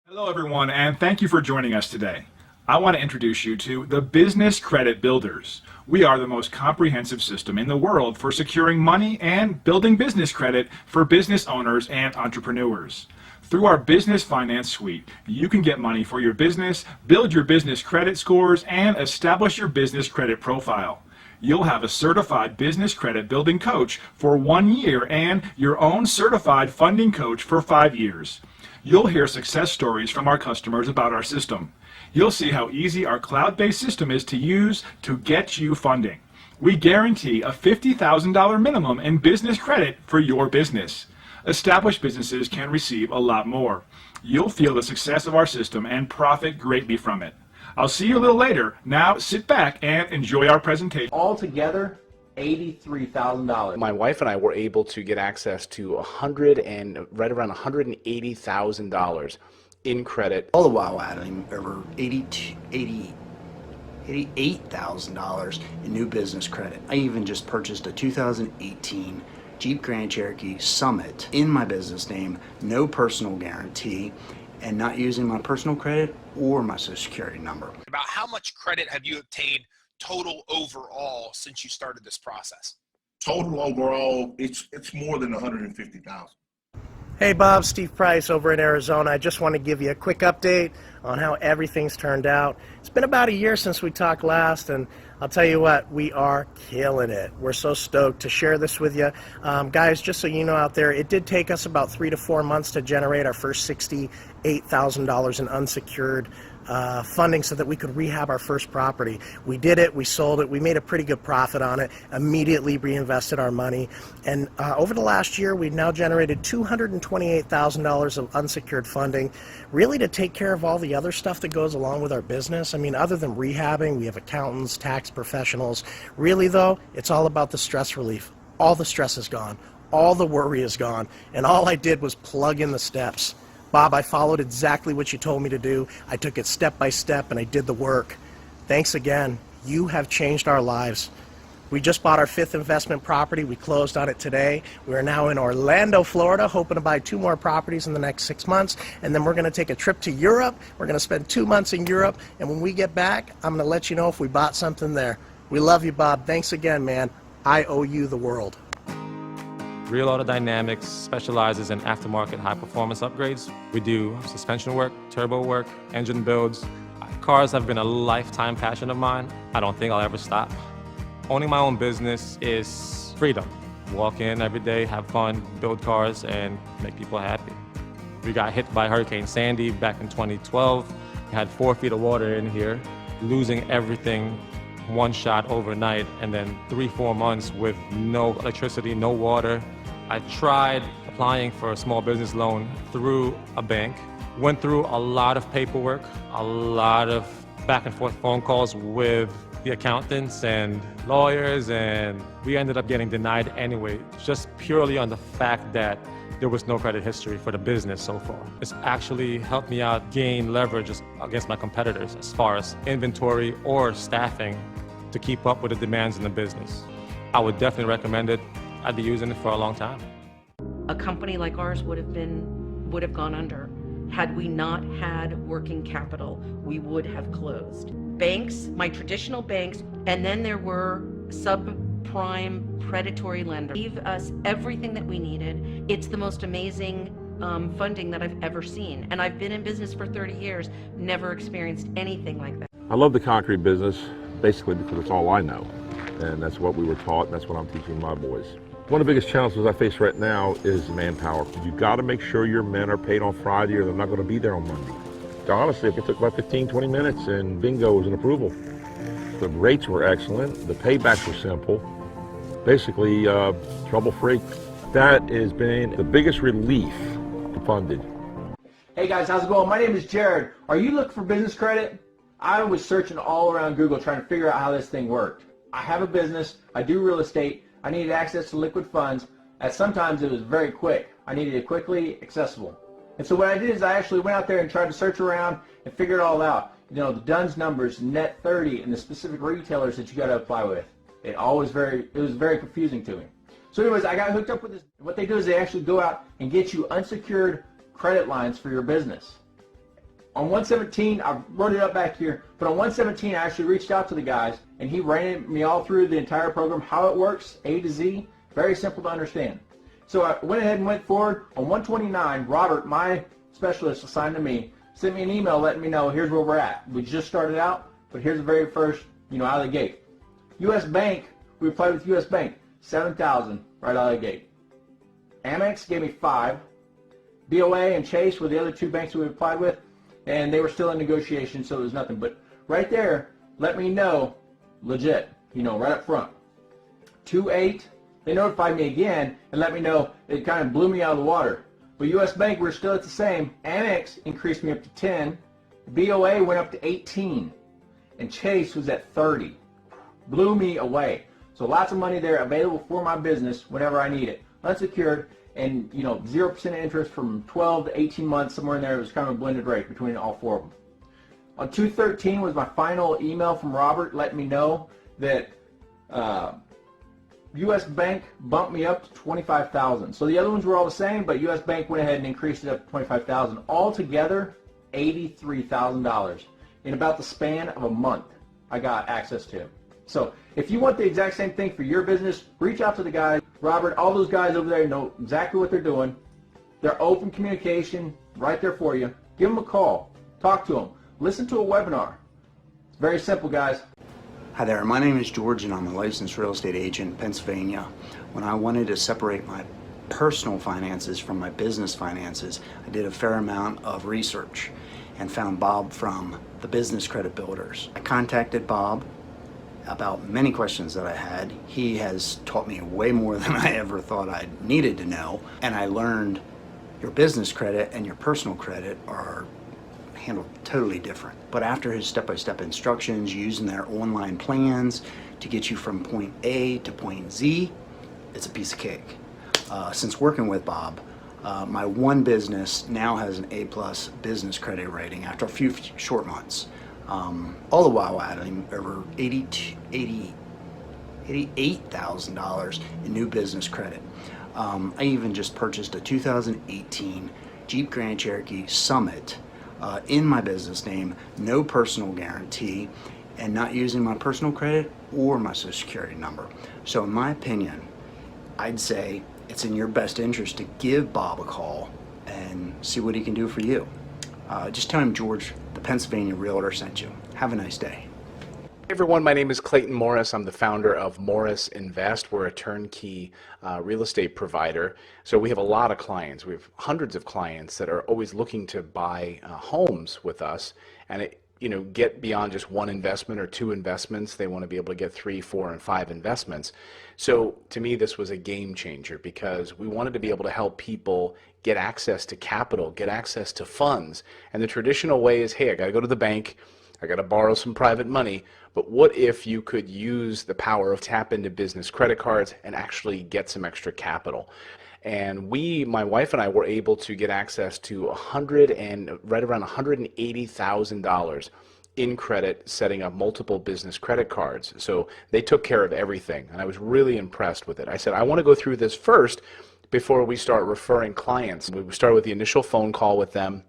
Hello, everyone, and thank you for joining us today. I want to introduce you to the Business Credit Builders. We are the most comprehensive system in the world for securing money and building business credit for business owners and entrepreneurs. Through our Business Finance Suite, you can get money for your business, build your business credit scores, and establish your business credit profile. You'll have a certified business credit building coach for 1 year and your own certified funding coach for 5 years. You'll hear success stories from our customers about our system. You'll see how easy our cloud-based system is to use to get you funding. We guarantee a $50,000 minimum in business credit for your business. Established businesses can receive a lot more. You'll feel the success of our system and profit greatly from it. I'll see you a little later. Now sit back and enjoy our presentation. Altogether, $83,000. My wife and I were able to get access to right around $180,000 in credit. All the while adding over $88,000 in new business credit. I even just purchased a 2018 Jeep Grand Cherokee Summit in my business name, no personal guarantee, and not using my personal credit or my social security number. About how much credit have you obtained total overall since you started this process? Total overall, it's more than 150,000. Hey Bob, Steve Price over in Arizona. I just want to give you a quick update on how everything's turned out. It's been about a year since we talked last, and I'll tell you what, we are killing it. We're so stoked to share this with you. Guys, just so you know out there, it did take us about 3 to 4 months to generate our first $68,000 in unsecured funding so that we could rehab our first property. We did it, we sold it, we made a pretty good profit on it, immediately reinvested our money, and over the last year we've now generated $228,000 of unsecured funding, really to take care of all the other stuff that goes along with our business. I mean, other than rehabbing, we have accountants, tax professionals. Really though, it's all about the stress relief. All the stress is gone, all the worry is gone, and all I did was plug in the steps. Bob, I followed exactly what you told me to do. I took it step by step and I did the work. Thanks again. You have changed our lives. We just bought our 5th investment property. We closed on it today. We are now in Orlando, Florida, hoping to buy 2 more properties in the next 6 months. And then we're going to take a trip to Europe. We're going to spend 2 months in Europe. And when we get back, I'm going to let you know if we bought something there. We love you, Bob. Thanks again, man. I owe you the world. Real Auto Dynamics specializes in aftermarket high-performance upgrades. We do suspension work, turbo work, engine builds. Cars have been a lifetime passion of mine. I don't think I'll ever stop. Owning my own business is freedom. Walk in every day, have fun, build cars, and make people happy. We got hit by Hurricane Sandy back in 2012. We had 4 feet of water in here, losing everything one shot overnight, and then 3-4 months with no electricity, no water. I tried applying for a small business loan through a bank, went through a lot of paperwork, a lot of back and forth phone calls with the accountants and lawyers, and we ended up getting denied anyway, just purely on the fact that there was no credit history for the business so far. It's actually helped me out gain leverage against my competitors as far as inventory or staffing to keep up with the demands in the business. I would definitely recommend it. I'd be using it for a long time. A company like ours would have gone under. Had we not had working capital, we would have closed. Banks, my traditional banks, and then there were subprime predatory lenders. Gave us everything that we needed. It's the most amazing funding that I've ever seen. And I've been in business for 30 years, never experienced anything like that. I love the concrete business, basically because it's all I know. And that's what we were taught, and that's what I'm teaching my boys. One of the biggest challenges I face right now is manpower. You've got to make sure your men are paid on Friday or they're not going to be there on Monday. Honestly, it took about 15, 20 minutes and bingo was an approval. The rates were excellent. The paybacks were simple. Basically, trouble-free. That has been the biggest relief to funded. Hey guys, how's it going? My name is Jared. Are you looking for business credit? I was searching all around Google trying to figure out how this thing worked. I have a business. I do real estate. I needed access to liquid funds, and sometimes it was very quick. I needed it quickly accessible. And so what I did is I actually went out there and tried to search around and figure it all out. You know, the DUNS numbers, Net 30, and the specific retailers that you got to apply with. It was very confusing to me. So anyways, I got hooked up with this. What they do is they actually go out and get you unsecured credit lines for your business. On 117, I wrote it up back here, but on 117 I actually reached out to the guys and he ran me all through the entire program, how it works, A to Z, very simple to understand. So I went ahead and went forward. On 129, Robert, my specialist assigned to me, sent me an email letting me know here's where we're at. We just started out, but here's the very first, out of the gate. U.S. Bank, we applied with U.S. Bank, $7,000 right out of the gate. Amex gave me $5,000. BOA and Chase were the other two banks we applied with, and they were still in negotiation, so there's nothing. But right there, let me know, legit, right up front. 2.8, they notified me again and let me know it kind of blew me out of the water. But U.S. Bank, we're still at the same. Amex increased me up to 10. BOA went up to 18. And Chase was at 30. Blew me away. So lots of money there available for my business whenever I need it. Unsecured. And 0% interest from 12 to 18 months, somewhere in there. It was kind of a blended rate between all four of them. On 213 was my final email from Robert letting me know that U.S. Bank bumped me up to $25,000. So the other ones were all the same, but U.S. Bank went ahead and increased it up to $25,000. Altogether, $83,000. In about the span of a month, I got access to it. So if you want the exact same thing for your business, reach out to the guys. Robert, all those guys over there know exactly what they're doing. They're open communication right there for you. Give them a call. Talk to them. Listen to a webinar. It's very simple, guys. Hi there, my name is George and I'm a licensed real estate agent in Pennsylvania. When I wanted to separate my personal finances from my business finances, I did a fair amount of research and found Bob from the Business Credit Builders. I contacted Bob about many questions that I had. He has taught me way more than I ever thought I needed to know, and I learned your business credit and your personal credit are handled totally different. But after his step-by-step instructions, using their online plans to get you from point A to point Z, it's a piece of cake. Since working with Bob, my one business now has an A+ business credit rating after a few short months. All the while adding over $88,000 in new business credit. I even just purchased a 2018 Jeep Grand Cherokee Summit in my business name, no personal guarantee, and not using my personal credit or my social security number. So in my opinion, I'd say it's in your best interest to give Bob a call and see what he can do for you. Just tell him George, the Pennsylvania Realtor, sent you. Have a nice day. Hey everyone, my name is Clayton Morris. I'm the founder of Morris Invest. We're a turnkey real estate provider. So we have a lot of clients. We have hundreds of clients that are always looking to buy homes with us, and get beyond just one investment or two investments. They want to be able to get 3, 4, and 5 investments. So to me, this was a game changer because we wanted to be able to help people get access to capital, get access to funds. And the traditional way is, hey, I got to go to the bank, I got to borrow some private money. But what if you could use the power of tap into business credit cards and actually get some extra capital? And my wife and I were able to get access to right around $180,000 in credit, setting up multiple business credit cards. So they took care of everything, and I was really impressed with it. I said, I want to go through this first before we start referring clients. We started with the initial phone call with them,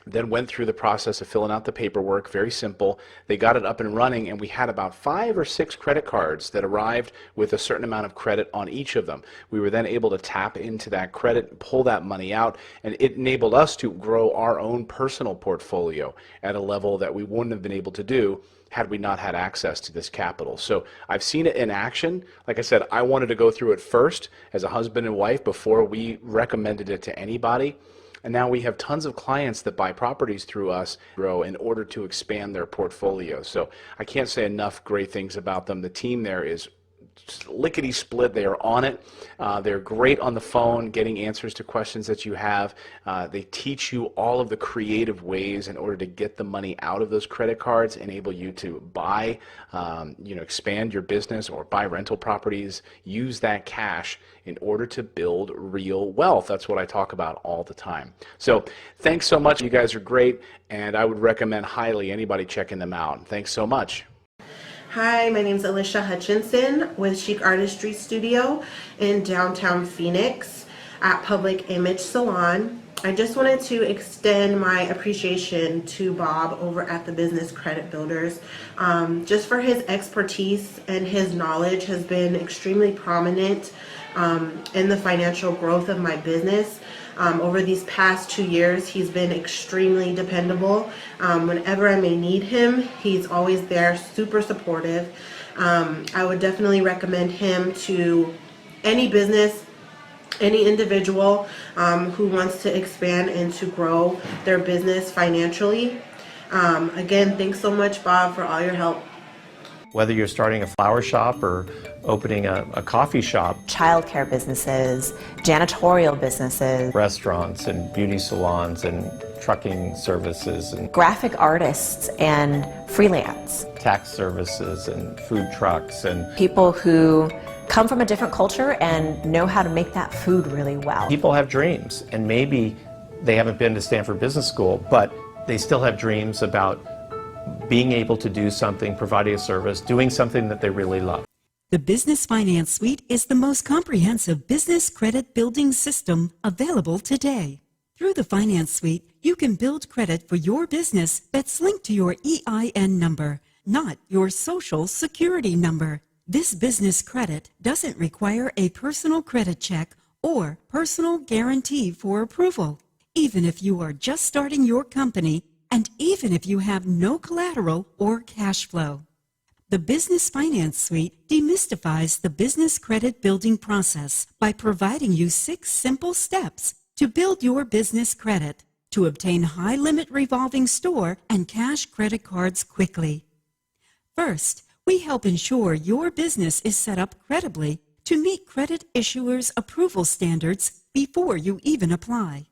then went through the process of filling out the paperwork, very simple. They got it up and running, and we had about 5 or 6 credit cards that arrived with a certain amount of credit on each of them. We were then able to tap into that credit, pull that money out, and it enabled us to grow our own personal portfolio at a level that we wouldn't have been able to do had we not had access to this capital. So I've seen it in action. Like I said, I wanted to go through it first as a husband and wife before we recommended it to anybody. And now we have tons of clients that buy properties through us grow in order to expand their portfolio. So I can't say enough great things about them. The team there is lickety split. They are on it. They're great on the phone, getting answers to questions that you have. They teach you all of the creative ways in order to get the money out of those credit cards, enable you to buy, expand your business or buy rental properties, use that cash in order to build real wealth. That's what I talk about all the time. So thanks so much. You guys are great, and I would recommend highly anybody checking them out. Thanks so much. Hi, my name is Alicia Hutchinson with Chic Artistry Studio in downtown Phoenix at Public Image Salon. I just wanted to extend my appreciation to Bob over at the Business Credit Builders. Just for his expertise and his knowledge has been extremely prominent in the financial growth of my business. Over these past 2 years, he's been extremely dependable. Whenever I may need him, he's always there, super supportive. I would definitely recommend him to any business, any individual who wants to expand and to grow their business financially. Again, thanks so much, Bob, for all your help. Whether you're starting a flower shop or opening a coffee shop, childcare businesses, janitorial businesses, restaurants and beauty salons and trucking services and graphic artists and freelance, tax services and food trucks and people who come from a different culture and know how to make that food really well. People have dreams, and maybe they haven't been to Stanford Business School, but they still have dreams about being able to do something, providing a service, doing something that they really love. The Business Finance Suite is the most comprehensive business credit building system available today. Through the Finance Suite, you can build credit for your business that's linked to your EIN number, not your Social Security number. This business credit doesn't require a personal credit check or personal guarantee for approval, even if you are just starting your company and even if you have no collateral or cash flow. The Business Finance Suite demystifies the business credit building process by providing you 6 simple steps to build your business credit to obtain high-limit revolving store and cash credit cards quickly. First, we help ensure your business is set up credibly to meet credit issuers' approval standards before you even apply.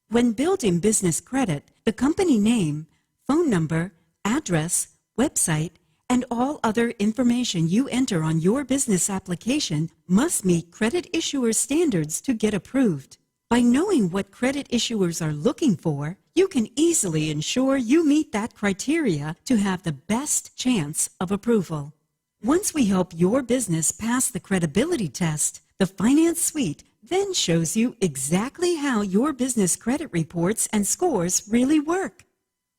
When building business credit, the company name, phone number, address, website, and all other information you enter on your business application must meet credit issuer standards to get approved. By knowing what credit issuers are looking for, you can easily ensure you meet that criteria to have the best chance of approval. Once we help your business pass the credibility test, the Finance Suite then shows you exactly how your business credit reports and scores really work.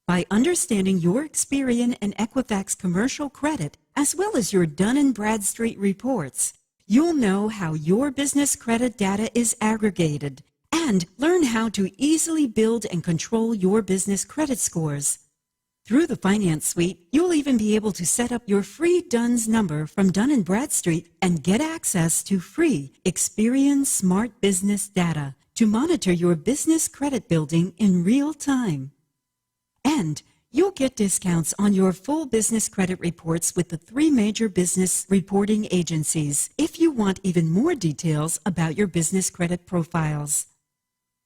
By understanding your Experian and Equifax commercial credit, as well as your Dun & Bradstreet reports, you'll know how your business credit data is aggregated and learn how to easily build and control your business credit scores. Through the Finance Suite, you'll even be able to set up your free DUNS number from Dun & Bradstreet and get access to free Experian Smart Business data to monitor your business credit building in real time. And you'll get discounts on your full business credit reports with the 3 major business reporting agencies if you want even more details about your business credit profiles.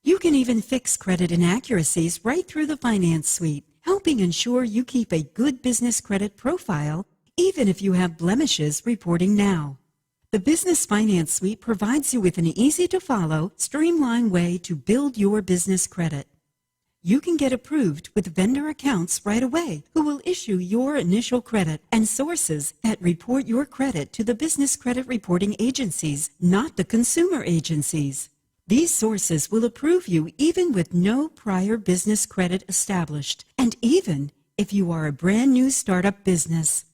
You can even fix credit inaccuracies right through the Finance Suite, helping ensure you keep a good business credit profile even if you have blemishes reporting now. The Business Finance Suite provides you with an easy-to-follow, streamlined way to build your business credit. You can get approved with vendor accounts right away who will issue your initial credit and sources that report your credit to the business credit reporting agencies, not the consumer agencies. These sources will approve you even with no prior business credit established, and even if you are a brand new startup business.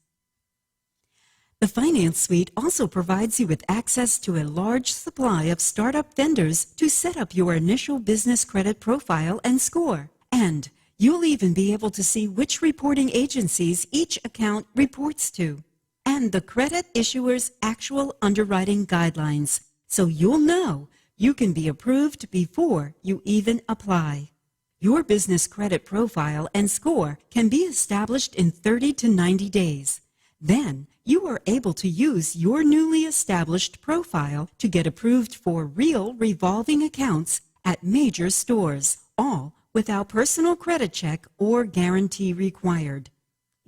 The Finance Suite also provides you with access to a large supply of startup vendors to set up your initial business credit profile and score. And you'll even be able to see which reporting agencies each account reports to, and the credit issuer's actual underwriting guidelines, so you'll know you can be approved before you even apply. Your business credit profile and score can be established in 30 to 90 days. Then you are able to use your newly established profile to get approved for real revolving accounts at major stores, all without personal credit check or guarantee required.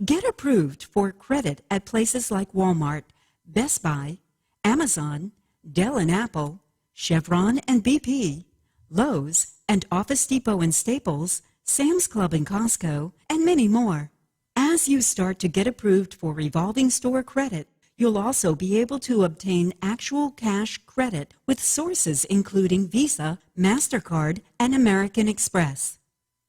Get approved for credit at places like Walmart, Best Buy, Amazon, Dell and Apple, Chevron and BP, Lowe's and Office Depot and Staples, Sam's Club and Costco, and many more. As you start to get approved for revolving store credit, You'll also be able to obtain actual cash credit with sources including Visa, MasterCard, and American Express.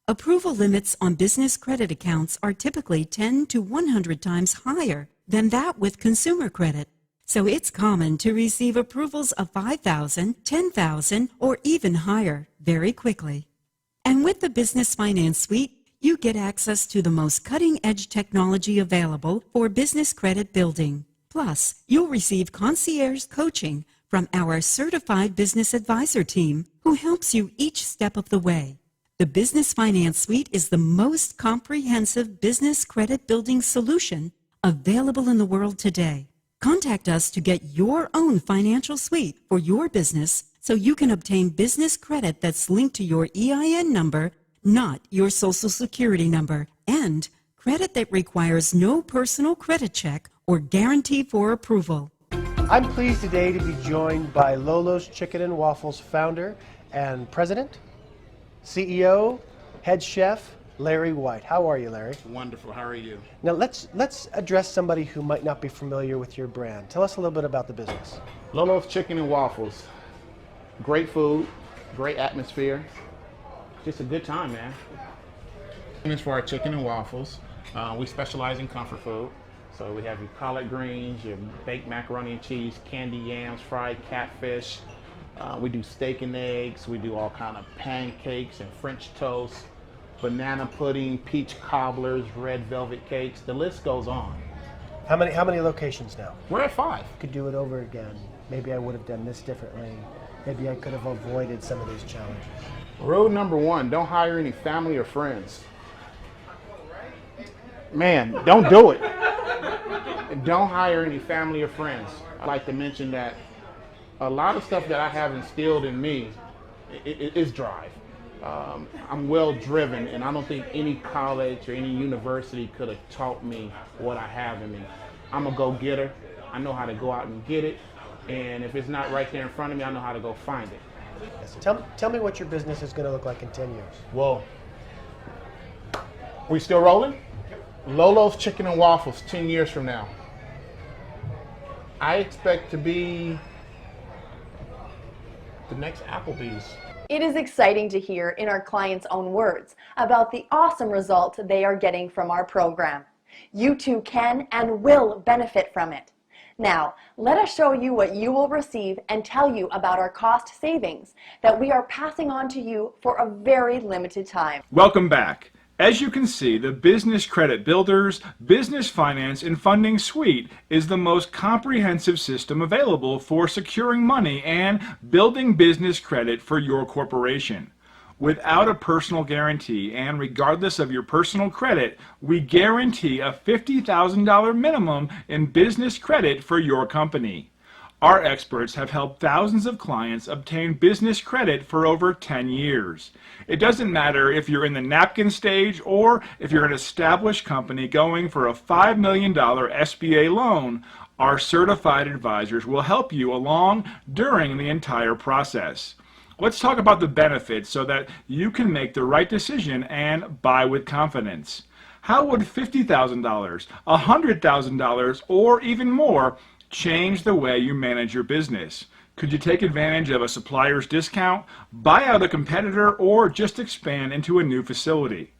Approval limits on business credit accounts are typically 10 to 100 times higher than that with consumer credit. So it's common to receive approvals of $5,000, $10,000, or even higher very quickly. And with the Business Finance Suite, you get access to the most cutting-edge technology available for business credit building. Plus, you'll receive concierge coaching from our certified business advisor team who helps you each step of the way. The Business Finance Suite is the most comprehensive business credit building solution available in the world today. Contact us to get your own financial suite for your business so you can obtain business credit that's linked to your EIN number, not your Social Security number, and credit that requires no personal credit check or guarantee for approval. I'm pleased today to be joined by Lolo's Chicken and Waffles founder and president, CEO, head chef, Larry White. How are you, Larry? Wonderful. How are you? Now let's address somebody who might not be familiar with your brand. Tell us a little bit about the business. Lolo's Chicken and Waffles. Great food, great atmosphere. Just a good time, man. As for our chicken and waffles, we specialize in comfort food. So we have your collard greens, your baked macaroni and cheese, candy yams, fried catfish. We do steak and eggs. We do all kind of pancakes and French toast, banana pudding, peach cobblers, red velvet cakes. The list goes on. How many locations now? We're at 5. Could do it over again. Maybe I would have done this differently. Maybe I could have avoided some of these challenges. Rule number 1, don't hire any family or friends. Man, don't do it. Don't hire any family or friends. I'd like to mention that a lot of stuff that I have instilled in me is drive. I'm well driven, and I don't think any college or any university could have taught me what I have in me. I'm a go-getter. I know how to go out and get it, and if it's not right there in front of me, I know how to go find it. Yes. Tell me what your business is going to look like in 10 years. Well, we still rolling? Lolo's Chicken and Waffles 10 years from now. I expect to be the next Applebee's. It is exciting to hear in our clients' own words about the awesome results they are getting from our program. You too can and will benefit from it. Now, let us show you what you will receive and tell you about our cost savings that we are passing on to you for a very limited time. Welcome back. As you can see, the Business Credit Builders, Business Finance and Funding Suite is the most comprehensive system available for securing money and building business credit for your corporation. Without a personal guarantee and regardless of your personal credit, we guarantee a $50,000 minimum in business credit for your company. Our experts have helped thousands of clients obtain business credit for over 10 years. It doesn't matter if you're in the napkin stage or if you're an established company going for a $5 million SBA loan, our certified advisors will help you along during the entire process. Let's talk about the benefits so that you can make the right decision and buy with confidence. How would $50,000, $100,000, or even more change the way you manage your business? Could you take advantage of a supplier's discount, buy out a competitor, or just expand into a new facility?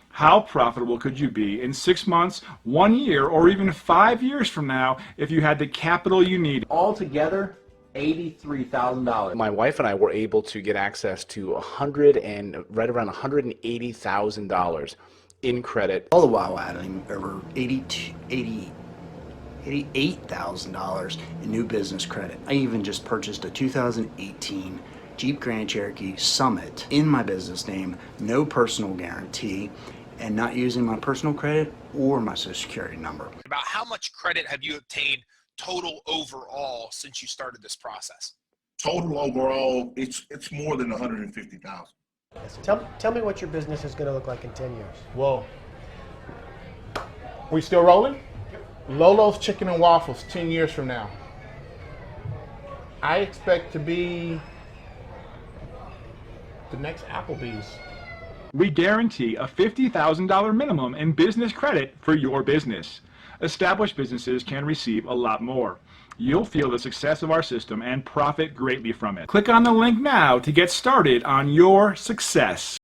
How profitable could you be in 6 months, 1 year, or even 5 years from now if you had the capital you need? Altogether, $83,000. My wife and I were able to get access to right around $180,000 in credit. All the while adding over $88,000 in new business credit. I even just purchased a 2018 Jeep Grand Cherokee Summit in my business name, no personal guarantee, and not using my personal credit or my Social Security number. About how much credit have you obtained total overall since you started this process? Total overall, it's more than 150,000. Yes. Tell me what your business is going to look like in 10 years. Whoa. We still rolling? Lolo's Chicken and Waffles 10 years from now. I expect to be the next Applebee's. We guarantee a $50,000 minimum in business credit for your business. established businesses can receive a lot more. You'll feel the success of our system and profit greatly from it. Click on the link now to get started on your success.